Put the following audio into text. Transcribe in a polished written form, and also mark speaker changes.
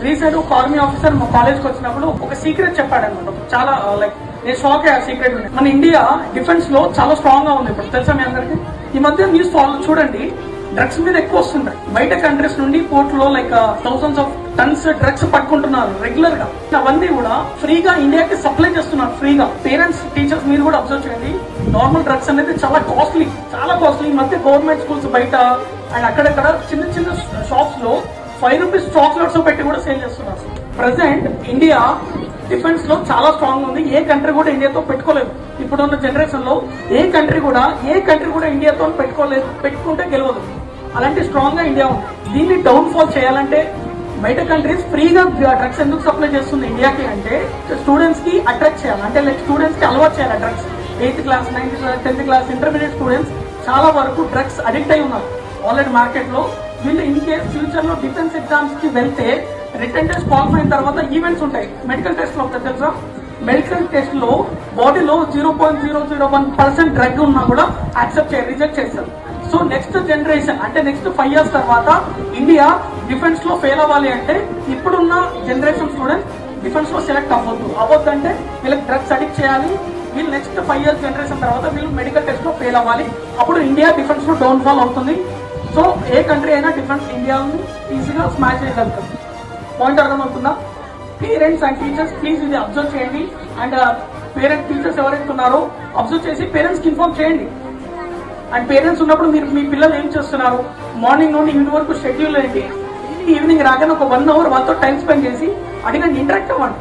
Speaker 1: Recent ఒక army officer మా college కి వచ్చినప్పుడు ఒక సీక్రెట్ చెప్పాడు అనమాట. చాలా లైక్ నేను షాక్ అయ్యా సీక్రెట్. మన ఇండియా డిఫెన్స్ లో చాలా స్ట్రాంగ్ గా ఉంది ఇప్పుడు, తెలుసా మీ అందరికి? ఈ మధ్య న్యూస్ ఫాలో చూడండి, డ్రగ్స్ మీద ఎక్కువ వస్తుంటాయి. బయట కంట్రీస్ నుండి పోర్ట్ లో like thousands of tons drugs పట్టుకుంటున్నారు రెగ్యులర్ గా. అవన్నీ కూడా ఫ్రీగా ఇండియాకి సప్లై చేస్తున్నారు ఫ్రీగా. పేరెంట్స్, టీచర్స్ మీరు కూడా అబ్జర్వ్ చేయండి. నార్మల్ డ్రగ్స్ అనేది చాలా కాస్ట్లీ. ఈ మధ్య గవర్నమెంట్ స్కూల్స్ బయట అండ్ అక్కడక్కడ చిన్న చిన్న షాప్స్ లో 5 రూపీస్ చాక్లెట్స్ పెట్టి కూడా సేల్ చేస్తున్నారు. ప్రెసెంట్ ఇండియా డిఫెన్స్ లో చాలా స్ట్రాంగ్ ఉంది. ఏ కంట్రీ కూడా ఇండియాతో పెట్టుకోలేదు. ఇప్పుడున్న జనరేషన్ లో ఏ కంట్రీ కూడా ఇండియాతో పెట్టుకోలేదు, పెట్టుకుంటే గెలవదు. అలాంటి స్ట్రాంగ్ గా ఇండియా ఉంది. దీన్ని డౌన్ ఫాల్ చేయాలంటే బయట కంట్రీస్ ఫ్రీగా డ్రగ్స్ ఎందుకు సప్లై చేస్తుంది ఇండియాకి అంటే స్టూడెంట్స్ కి అట్రాక్ట్ చేయాలి. అంటే లైక్ స్టూడెంట్స్ కి అలవాటు చేయాలి drugs. 8th class, 9th class, 10th class, intermediate students చాలా వరకు డ్రగ్స్ అడిక్ట్ అయి ఉన్నారు ఆల్రెడీ మార్కెట్ లో. వీళ్ళు ఇన్ కేస్ ఫ్యూచర్ లో డిఫెన్స్ ఎగ్జామ్స్ కి వెళ్తే రిటర్న్ టెస్ట్ క్వాలిఫై అయిన తర్వాత ఈవెంట్స్ ఉంటాయి. మెడికల్ టెస్ట్ లో తెలుసా? మెడికల్ టెస్ట్ లో బాడీలో 0.001% డ్రగ్ ఉన్నా కూడా యాక్సెప్ట్ రిజెక్ట్ చేస్తారు. సో నెక్స్ట్ జనరేషన్ అంటే నెక్స్ట్ 5 years తర్వాత ఇండియా డిఫెన్స్ లో ఫెయిల్ అవ్వాలి అంటే ఇప్పుడున్న జనరేషన్ స్టూడెంట్స్ డిఫెన్స్ లో సెలెక్ట్ అవ్వద్దు అంటే వీళ్ళకి డ్రగ్స్ అడిక్ట్ చేయాలి. వీళ్ళు నెక్స్ట్ 5 years జనరేషన్ తర్వాత వీళ్ళు మెడికల్ టెస్ట్ లో ఫెయిల్ అవ్వాలి. అప్పుడు ఇండియా డిఫెన్స్ లో డౌన్ ఫాల్ అవుతుంది. సో ఏ కంట్రీ అయినా డిఫెన్స్ ఇండియాని ఈజీగా స్మాష్ చేయగలుగుతుంది. పాయింట్ అర్థమవుతుందా? పేరెంట్స్ అండ్ టీచర్స్ ప్లీజ్ ఇది అబ్జర్వ్ చేయండి. అండ్ టీచర్స్ ఎవరైతే ఉన్నారో అబ్జర్వ్ చేసి పేరెంట్స్ కి ఇన్ఫార్మ్ చేయండి. అండ్ పేరెంట్స్ ఉన్నప్పుడు మీరు మీ పిల్లలు ఏం చేస్తున్నారు, మార్నింగ్ నుండి ఈవినింగ్ వరకు షెడ్యూల్ ఏంటి, ఈవినింగ్ రాగానే ఒక 1 hour వాళ్ళతో టైం స్పెండ్ చేసి అడిగండి, ఇంటరాక్ట్ అవ్వండి.